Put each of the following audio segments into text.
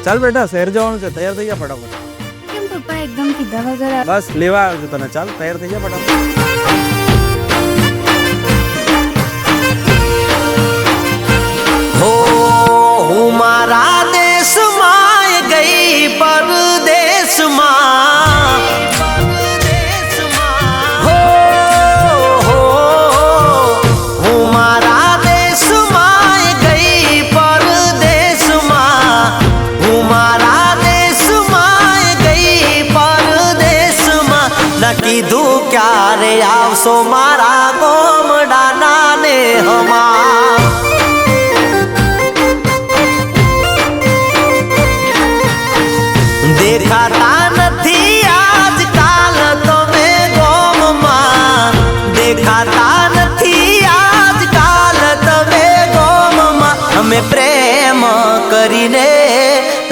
ચાલ બેટા શહેર જવાનું છે, તૈયાર થઈ જા ફટાફટ. કેમ પપ્પા એકદમ કીધા વગર બસ લેવા આવ્યો છું તને, ચાલ તૈયાર થઈ જા ફટાફટ. હો હું મારા દેશમાં ગઈ પરદેશમાં, હો હું મારા દેશમાં ગઈ પરદેશમાં, હું મારા દેશમાં ગઈ પરદેશમાં. ન કીધું ક્યારે આવશો મારા ગોમડાના નેહમાં. દેખાતા નથી આજકાલ તમે ગોમમાં, દેખાતા નથી આજકાલ તમે ગોમમાં. અમે પ્રેમ કરીને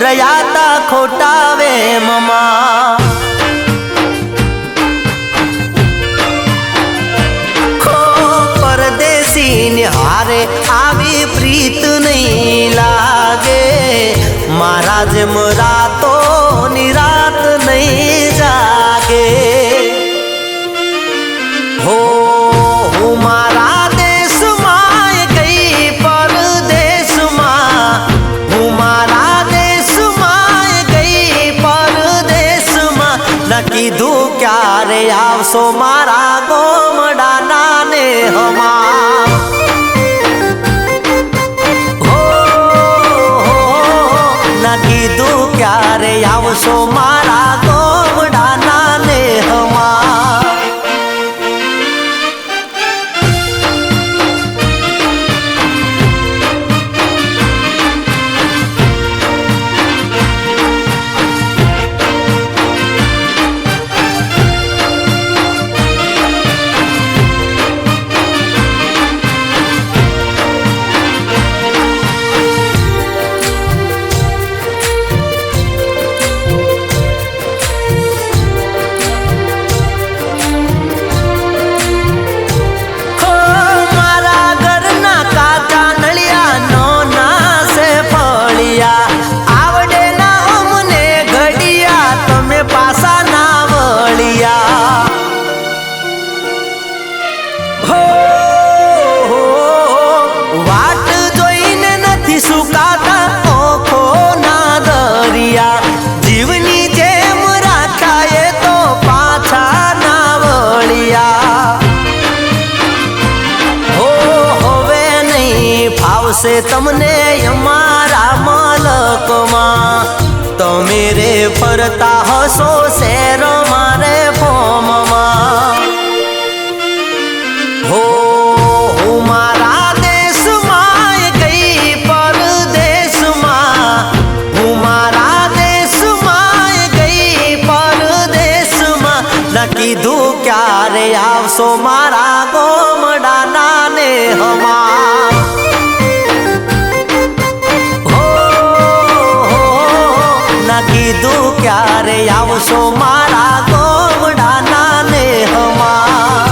રયાતા ખોટા વેમમાં. પરદેશીને હારે આવી પ્રીત નહીં લાગે, મારા જેમ રાતો નિરાત નહીં જાગે. હો હું મારા દેશમાં ગઈ પરદેશમાં, હું મારા દેશમાં ગઈ પરદેશમાં. ન કીધું ક્યારે આવશો મારા ગોમડાના નેહમાં. કીધું ક્યારે આવશો મારા ગોમડાના નેહમાં. આવશે તમને અમારા મલકમાં, તમે રે ફરતા હશો શેર મારે ફોમમાં. હો હું મારા દેશમાં ગઈ પરદેશમાં, હું મારા દેશમાં ગઈ પરદેશમાં. ન કીધું ક્યારે આવશો મારા ગોમડાના નેહમાં. કીધું ક્યારે આવશો મારા ગોમડાના નેહમાં.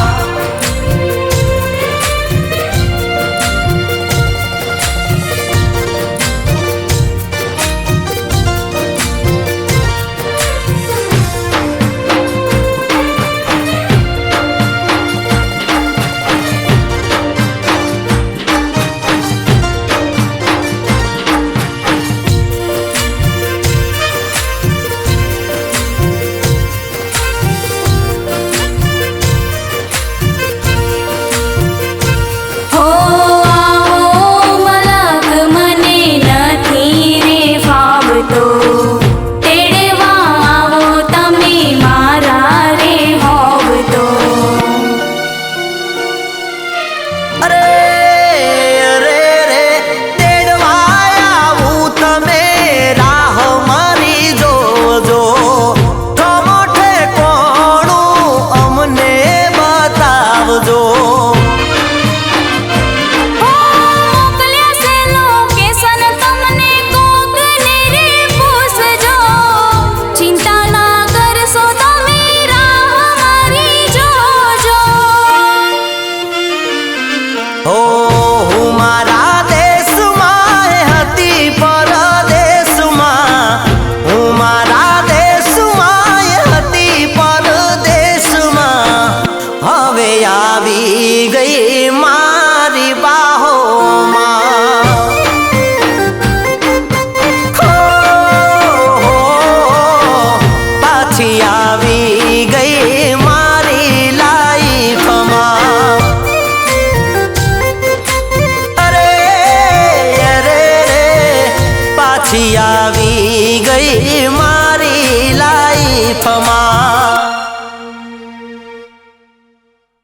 આવી ગઈ